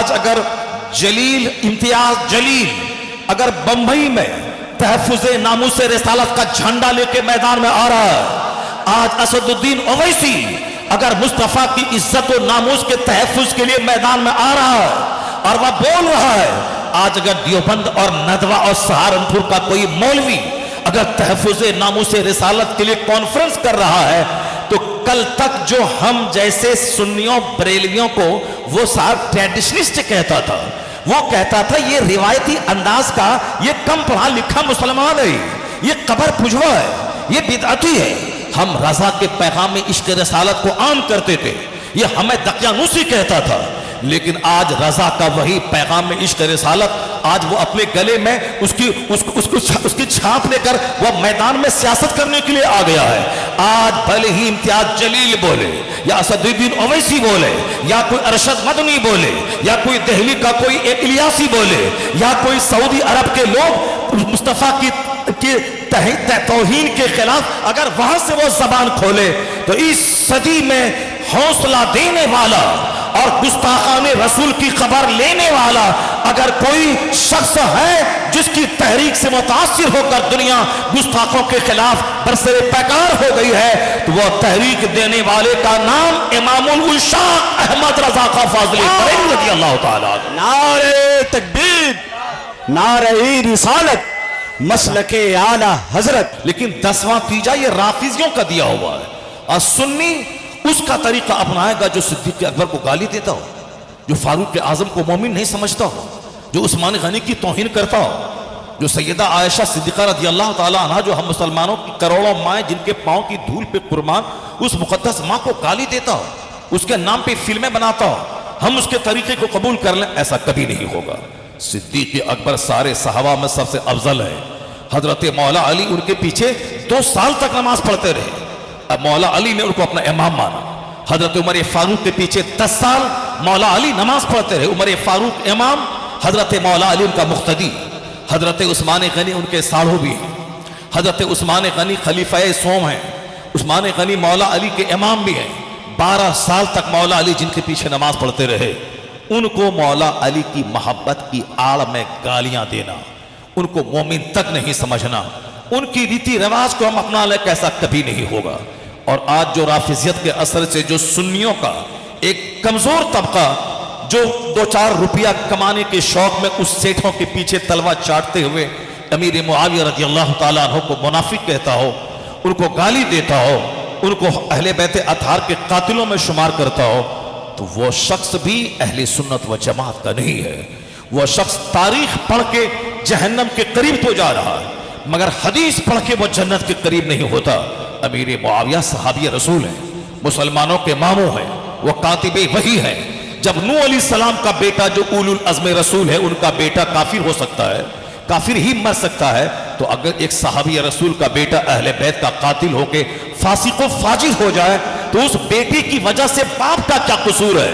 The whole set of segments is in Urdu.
آج اگر جلیل امتیاز جلیل اگر بمبئی میں تحفظ ناموس رسالت کا جھنڈا لے کے میدان میں آ رہا ہے، آج اسد الدین اویسی اگر مصطفیٰ کی عزت و ناموس کے تحفظ کے لیے میدان میں آ رہا ہے اور وہ بول رہا ہے، آج اگر دیوبند اور ندوہ اور سہارنپور کا کوئی مولوی اگر تحفظ ناموس رسالت کے لیے کانفرنس کر رہا ہے، تو کل تک جو ہم جیسے سنیوں بریلویوں کو وہ صاحب ٹریڈیشنسٹ کہتا تھا، وہ کہتا تھا یہ روایتی انداز کا یہ کم پڑھا لکھا مسلمان ہے، یہ قبر پجوا ہے، یہ بدعتی ہے۔ ہم رضا کے پیغام میں عشق رسالت کو عام کرتے تھے، یہ ہمیں دقیانوسی کہتا تھا، لیکن آج رضا کا وہی پیغام میں عشق رسالت آج وہ اپنے گلے میں اس کی چھاپ لے کر وہ میدان میں سیاست کرنے کے لیے آ گیا ہے۔ آج بھلے ہی امتیاز جلیل بولے یا اسد الدین اویسی بولے یا کوئی ارشد مدنی بولے یا کوئی دہلی کا کوئی ایک الیاسی بولے یا کوئی سعودی عرب کے لوگ مصطفیٰ کی توہین کے خلاف اگر وہاں سے وہ زبان کھولے، تو اس صدی میں حوصلہ دینے والا اور گستاخان رسول کی خبر لینے والا اگر کوئی شخص ہے جس کی تحریک سے متاثر ہو کر دنیا گستاخوں کے خلاف برسر پیکار ہو گئی ہے، تو وہ تحریک دینے والے کا نام امام العشاق احمد رضا خاں فاضلی بریلوی رضی اللہ تعالیٰ۔ نعرہ تکبیر، نعرہ رسالت، مسلک اعلیٰ حضرت۔ لیکن 10واں تیجا یہ رافضیوں کا دیا ہوا ہے، اور سنی اس کا طریقہ اپنائے گا جو صدیق اکبر کو گالی دیتا ہو، جو فاروق اعظم کو مومن نہیں سمجھتا ہو، جو عثمان غنی کی توہین کرتا ہو، جو سیدہ عائشہ صدیقہ رضی اللہ تعالیٰ عنہ جو ہم مسلمانوں کی کروڑوں مائیں جن کے پاؤں کی دھول پہ قربان اس مقدس ماں کو گالی دیتا ہو، اس کے نام پہ فلمیں بناتا ہو، ہم اس کے طریقے کو قبول کر لیں، ایسا کبھی نہیں ہوگا۔ صدیق اکبر سارے صحابہ میں سب سے افضل ہے۔ حضرت مولا علی ان کے پیچھے 2 سال تک نماز پڑھتے رہے، اب مولا علی نے ان کو اپنا امام مانا۔ حضرت عمر فاروق کے پیچھے 10 سال مولا علی نماز پڑھتے رہے، عمر فاروق امام، حضرت مولا علی ان کا مقتدی۔ حضرت عثمان غنی ان کے ساڑھو بھی ہیں، حضرت عثمان غنی خلیفہ سوم ہیں، عثمان غنی مولا علی کے امام بھی ہیں۔ 12 سال تک مولا علی جن کے پیچھے نماز پڑھتے رہے، ان کو مولا علی کی محبت کی آڑ میں گالیاں دینا، ان کو مومن تک نہیں سمجھنا، ان کی ریتی رواج کو ہم اپنا لیں، ایسا کبھی نہیں ہوگا۔ اور آج جو رافضیت کے اثر سے جو سنیوں کا ایک کمزور طبقہ جو 2-4 روپیہ کمانے کے شوق میں اس سیٹھوں کے پیچھے تلوار چاٹتے ہوئے امیر معاویہ رضی اللہ تعالیٰ عنہ کو منافق کہتا ہو، ان کو گالی دیتا ہو، ان کو اہل بیت اطہار کے قاتلوں میں شمار کرتا ہو، تو وہ شخص بھی اہل سنت و جماعت کا نہیں ہے۔ وہ شخص تاریخ پڑھ کے جہنم کے قریب تو جا رہا ہے، مگر حدیث پڑھ کے وہ جنت کے قریب نہیں ہوتا۔ امیر معاویہ صحابی رسول ہیں، مسلمانوں کے ماموں ہیں، وہ کاتب وحی ہیں۔ جب نوح علیہ السلام کا بیٹا جو اولو العزم رسول ہے ان کا بیٹا کافر ہو سکتا ہے، کافر ہی مر سکتا ہے، تو اگر ایک صحابی رسول کا بیٹا اہل بیت کا قاتل ہو کے فاسق و فاجر ہو جائے تو اس بیٹے کی وجہ سے باپ کا کیا قصور ہے؟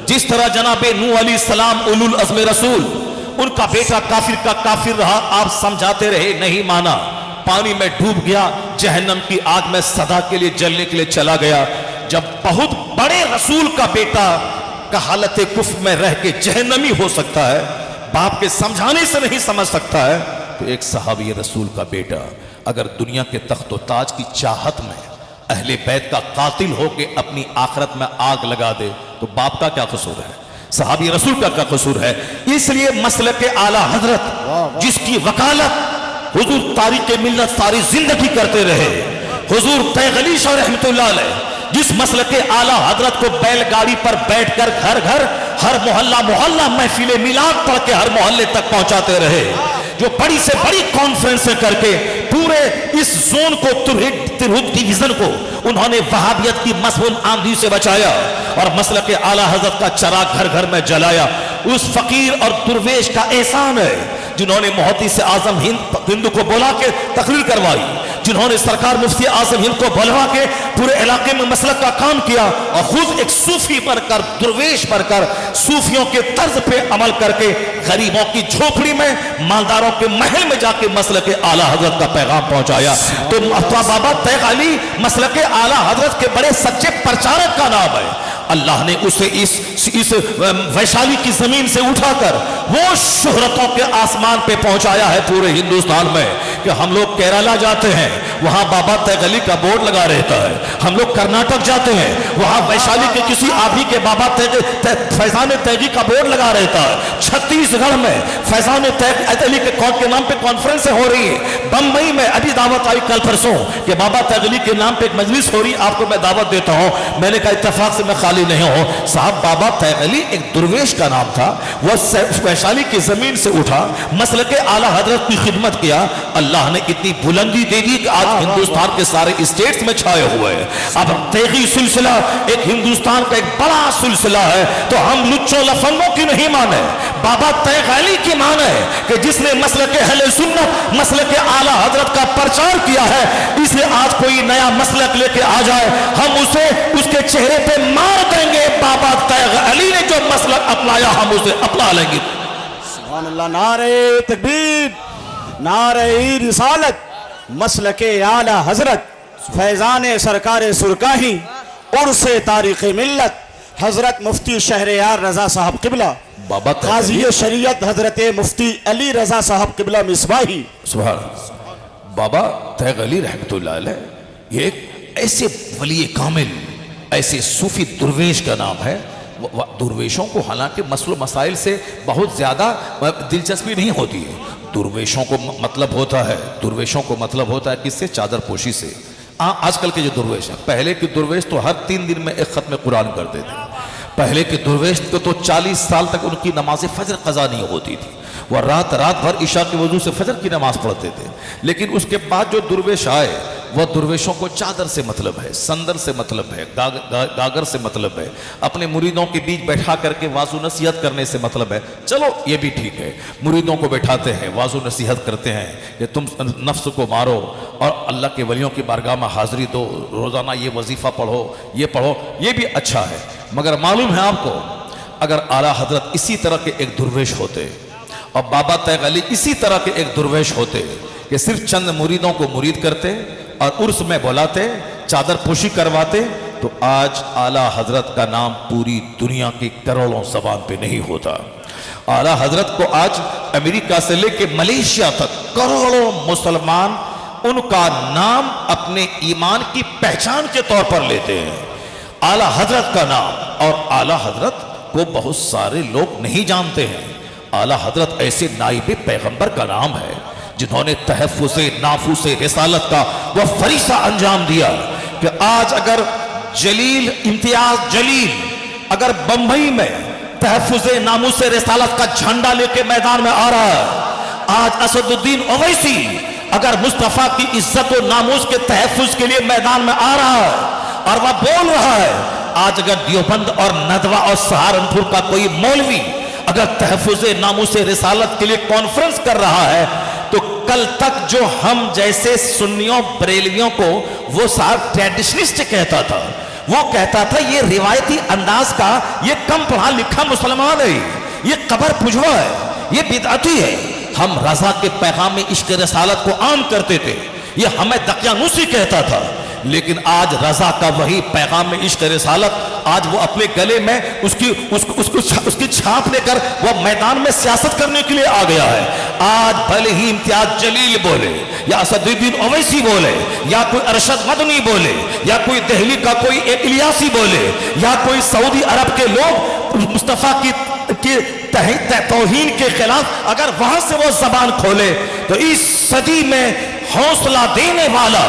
جس طرح جناب نوح علیہ السلام اولو العزم رسول ان کا بیٹا کافر کا کافر رہا، آپ سمجھاتے رہے، نہیں مانا، پانی میں ڈوب گیا، جہنم کی آگ میں سدا کے لیے جلنے کے لیے چلا گیا۔ جب بہت بڑے رسول کا بیٹا کا حالت کفر میں رہ کے جہنمی ہو سکتا ہے، باپ کے سمجھانے سے نہیں سمجھ سکتا ہے، تو ایک صحابی رسول کا بیٹا اگر دنیا کے تخت و تاج کی چاہت میں اہل بیت کا قاتل ہو کے اپنی آخرت میں آگ لگا دے تو باپ کا کیا قصور ہے؟ صحابی رسول کا کیا قصور ہے؟ اس لیے مسلک اعلیٰ حضرت جس کی وکالت حضور تاریخ ملت ساری زندگی کرتے رہے، حضور تیغلی شاہ رحمت اللہ علیہ جس مسلک اعلیٰ حضرت کو بیل گاڑی پر بیٹھ کر گھر گھر ہر محلہ محلہ محفل میلاد پڑھ کے ہر محلے تک پہنچاتے رہے، جو بڑی سے بڑی کانفرنسیں کر کے پورے اس زون کو ترہٹ ڈیویژن کو انہوں نے وہابیت کی مسموم آندھی سے بچایا اور مسلک اعلیٰ حضرت کا چراغ گھر گھر میں جلایا۔ اس فقیر اور درویش کا احسان ہے جنہوں نے محدث اعظم ہند کو بلا کے تقریر کروائی، جنہوں نے سرکار مفتی اعظم ہند کو بلوا کے پورے علاقے میں مسلک کا کام کیا، اور خود ایک صوفی بن کر درویش بن کر صوفیوں کے طرز پہ عمل کر کے غریبوں کی جھوپڑی میں مالداروں کے محل میں جا کے مسلک اعلیٰ حضرت کا پیغام پہنچایا۔ تو بابا تیغ علی مسلک اعلیٰ حضرت کے بڑے سچے پرچارک کا نام ہے۔ اللہ نے اسے اس ویشالی کی زمین سے اٹھا کر وہ شہرتوں کے آسمان پہ پہنچایا ہے پورے ہندوستان میں کہ ہم لوگ کیرالہ جاتے ہیں وہاں بابا تیغ علی کا بورڈ لگا رہتا ہے، ہم لوگ کرناٹک جاتے ہیں وہاں ویشالی کے کسی آبی کے بابا فیضان تیغی کا بورڈ لگا رہتا ہے، چھتیس گڑھ میں فیضان تیغ علی کے نام پہ کانفرنسیں ہو رہی ہیں، بمبئی میں ابھی دعوت آئی کل پرسوں کہ بابا تیغ علی کے نام پہ ایک مجلس ہو رہی، آپ کو میں دعوت دیتا ہوں۔ میں نے کہا اتفاق سے میں خالی نہیں ہوں صاحب، بابا تیغ علی ایک درویش کا نام تھا، وہ ویشالی کی زمین سے اٹھا، مسلک اعلیٰ حضرت کی خدمت کیا، اللہ نے اتنی بلندی دے دی کہ آج ہندوستان کے سارے اسٹیٹس میں چھائے ہوئے ہیں۔ اب تیغی سلسلہ ایک ہندوستان کا ایک بڑا سلسلہ ہے، تو ہم لچوں لفنگوں کی نہیں مانے، بابا تیغ علی کی مانے کہ جس نے مسلک اہل سنت مسلک اعلیٰ حضرت کا پرچار کیا ہے، اس لیے آج کوئی نیا مسلک لے کے آ جائے ہم اسے اس کے چہرے پہ مار دیں گے، بابا تیغ علی نے جو مسلک اپنایا ہم اسے اپنا لیں گے۔ سبحان اللہ، نعرہ تکبیر، نعرہ رسالت، مسلک اعلیٰ حضرت فیضان سرکار سرکاہی، عرس تاریخ ملت حضرت مفتی شہریار رضا صاحب قبلہ، بابا تیغ قاضی علی شریعت حضرت مفتی علی رضا صاحب قبلہ مصباحی۔ سبحان اللہ، بابا تیغ علی رحمت اللہ علیہ یہ ایک ایسے ولی کامل، ایسے صوفی درویش کا نام ہے۔ درویشوں کو حالانکہ مسئلہ مسائل سے بہت زیادہ دلچسپی نہیں ہوتی ہے، درویشوں کو مطلب ہوتا ہے کس سے؟ چادر پوشی سے۔ آج کل کے جو درویش ہیں، پہلے کے درویش تو ہر 3 دن میں ایک ختم قرآن کرتے تھے، پہلے کے درویش کو تو 40 سال تک ان کی نماز فجر قضا نہیں ہوتی تھی، وہ رات بھر عشاء کے وضو سے فجر کی نماز پڑھتے تھے۔ لیکن اس کے بعد جو درویش آئے وہ درویشوں کو چادر سے مطلب ہے، سندر سے مطلب ہے، گاگر سے مطلب ہے، اپنے مریدوں کے بیچ بیٹھا کر کے واضح نصیحت کرنے سے مطلب ہے۔ چلو یہ بھی ٹھیک ہے، مریدوں کو بیٹھاتے ہیں، واضح نصیحت کرتے ہیں کہ تم نفس کو مارو اور اللہ کے ولیوں کی بارگاہ میں حاضری دو، روزانہ یہ وظیفہ پڑھو، یہ بھی اچھا ہے۔ مگر معلوم ہے آپ کو، اگر اعلیٰ حضرت اسی طرح کے ایک درویش ہوتے اور بابا تیغ علی اسی طرح کے ایک درویش ہوتے کہ صرف چند مریدوں کو مرید کرتے اور عرس میں بلاتے، چادر پوشی کرواتے، تو آج اعلیٰ حضرت کا نام پوری دنیا کی کروڑوں زبان پہ نہیں ہوتا۔ اعلیٰ حضرت کو آج امریکہ سے لے کے ملیشیا تک کروڑوں مسلمان ان کا نام اپنے ایمان کی پہچان کے طور پر لیتے ہیں، اعلیٰ حضرت کا نام۔ اور اعلیٰ حضرت کو بہت سارے لوگ نہیں جانتے ہیں۔ اعلیٰ حضرت ایسے نائب پیغمبر کا نام ہے جنہوں نے تحفظ نافوس رسالت کا وہ فریضہ انجام دیا کہ آج اگر جلیل امتیاز جلیل اگر بمبئی میں تحفظ ناموس رسالت کا جھنڈا لے کے میدان میں آ رہا ہے، آج اسد الدین اویسی اگر مصطفیٰ کی عزت و ناموس کے تحفظ کے لیے میدان میں آ رہا ہے اور وہ بول رہا ہے، آج اگر دیوبند اور ندوہ اور سہارنپور کا کوئی مولوی اگر تحفظ ناموس رسالت کے لیے کانفرنس کر رہا ہے، تو کل تک جو ہم جیسے سنیوں بریلویوں کو وہ صاحب ٹریڈیشنسٹ کہتا تھا، وہ کہتا تھا یہ روایتی انداز کا یہ کم پڑھا لکھا مسلمان ہے، یہ قبر پجوا ہے، یہ بدعتی ہے۔ ہم رضا کے پیغام عشق رسالت کو عام کرتے تھے، یہ ہمیں دقیانوسی کہتا تھا، لیکن آج رضا کا وہی پیغام عشق رسالت آج وہ اپنے گلے میں اس کی چھاپ لے کر وہ میدان میں سیاست کرنے کے لیے آ گیا ہے۔ آج بھلے ہی امتیاز جلیل بولے یا اسد الدین اویسی بولے یا کوئی ارشد مدنی بولے یا کوئی دہلی کا کوئی ایک الیاسی بولے یا کوئی سعودی عرب کے لوگ مصطفیٰ کی توہین کے خلاف اگر وہاں سے وہ زبان کھولے، تو اس صدی میں حوصلہ دینے والا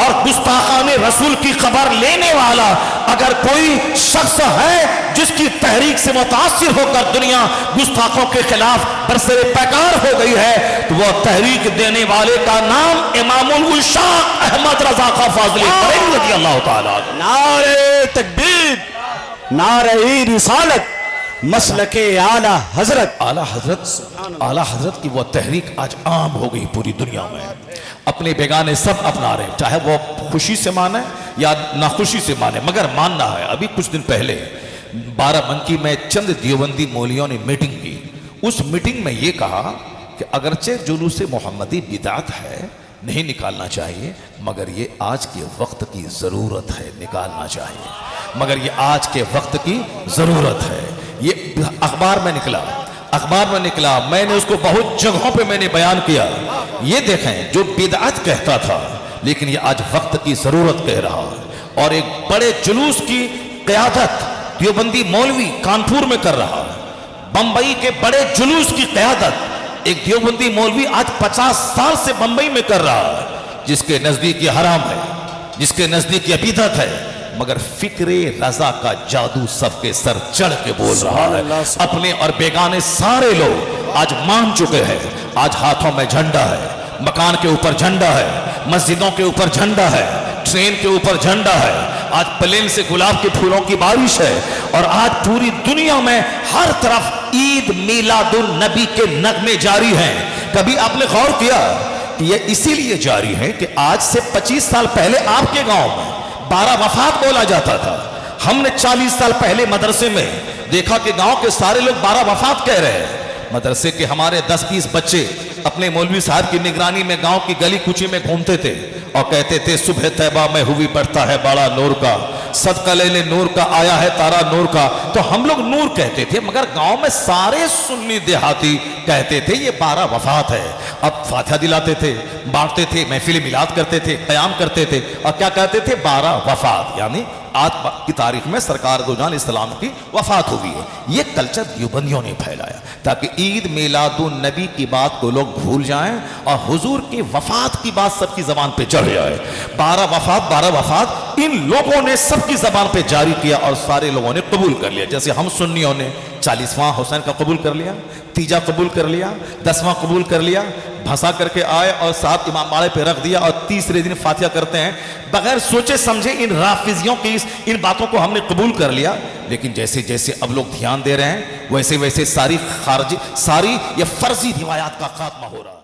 اور گستاخان رسول کی خبر لینے والا اگر کوئی شخص ہے جس کی تحریک سے متاثر ہو کر دنیا گستاخوں کے خلاف برسر پیکار ہو گئی ہے، تو وہ تحریک دینے والے کا نام امام العشاق احمد رضا خان فاضلی بریلوی رضی اللہ تعالیٰ۔ نعرہ تکبیر، نعرہ رسالت، مسلک اعلیٰ حضرت۔ اعلیٰ حضرت کی وہ تحریک آج عام ہو گئی پوری دنیا میں، اپنے بیگانے سب اپنا رہے، چاہے وہ خوشی سے مانے یا ناخوشی سے مانے، مگر ماننا ہے۔ ابھی کچھ دن پہلے بارہ بنکی میں چند دیوبندی مولیوں نے میٹنگ کی، اس میٹنگ میں یہ کہا کہ اگرچہ جلوس محمدی بدعت ہے، نہیں نکالنا چاہیے، مگر یہ آج کے وقت کی ضرورت ہے، نکالنا چاہیے، مگر یہ آج کے وقت کی ضرورت ہے۔ یہ اخبار میں نکلا، میں نے اس کو بہت جگہوں پہ میں نے بیان کیا۔ یہ دیکھیں، جو بدعت کہتا تھا لیکن یہ آج وقت کی ضرورت کہہ رہا ہے، اور ایک بڑے جلوس کی قیادت دیوبندی مولوی کانپور میں کر رہا ہے، بمبئی کے بڑے جلوس کی قیادت ایک دیوبندی مولوی آج 50 سال سے بمبئی میں کر رہا ہے، جس کے نزدیک یہ حرام ہے، جس کے نزدیک یہ بدعت ہے، مگر فکر رضا کا جادو سب کے سر چڑھ کے بول رہا ہے۔ اپنے اور بیگانے سارے لوگ آج مان چکے ہیں۔ آج ہاتھوں میں جھنڈا ہے، مکان کے اوپر جھنڈا ہے، مسجدوں کے اوپر جھنڈا ہے، ٹرین کے اوپر جھنڈا ہے، آج پلین سے گلاب کے پھولوں کی بارش ہے، اور آج پوری دنیا میں ہر طرف عید میلاد النبی کے نغمے جاری ہیں۔ کبھی آپ نے غور کیا کہ یہ اسی لیے جاری ہے کہ آج سے 25 سال پہلے آپ کے گاؤں میں 12 وفات بولا جاتا تھا۔ ہم نے 40 سال پہلے مدرسے میں دیکھا کہ گاؤں کے سارے لوگ 12 وفات کہہ رہے ہیں۔ مدرسے کے ہمارے 10-20 بچے اپنے مولوی صاحب کی نگرانی میں گاؤں کی گلی کوچے میں گھومتے تھے اور کہتے تھے صبح طیبہ میں ہوئی پڑتا ہے بڑا نور کا، صدقہ لینے نور کا آیا ہے تارا نور کا۔ تو ہم لوگ نور کہتے تھے، مگر گاؤں میں سارے سنی دیہاتی کہتے تھے یہ 12 وفات ہے۔ اب فاتحہ دلاتے تھے، بانٹتے تھے، محفل میلاد کرتے تھے، قیام کرتے تھے، اور کیا کہتے تھے 12 وفات، یعنی آج کی تاریخ میں سرکار دو جہان اسلام کی وفات ہوئی ہے۔ یہ کلچر دیوبندیوں نے پھیلایا تاکہ عید میلاد النبی کی بات کو لوگ بھول جائیں اور حضور کی وفات کی بات سب کی زبان پہ چڑھ جائے۔ 12 وفات ان لوگوں نے سب کی زبان پہ جاری کیا اور سارے لوگوں نے قبول کر لیا۔ جیسے ہم سنیوں نے 40واں حسین کا قبول کر لیا، تیجا قبول کر لیا، 10واں قبول کر لیا، بھسا کر کے آئے اور 7 امام باڑے پہ رکھ دیا، اور تیسرے دن فاتحہ کرتے ہیں بغیر سوچے سمجھے۔ ان رافضیوں کی ان باتوں کو ہم نے قبول کر لیا، لیکن جیسے جیسے اب لوگ دھیان دے رہے ہیں ویسے ویسے ساری یہ فرضی روایات کا خاتمہ ہو رہا ہے۔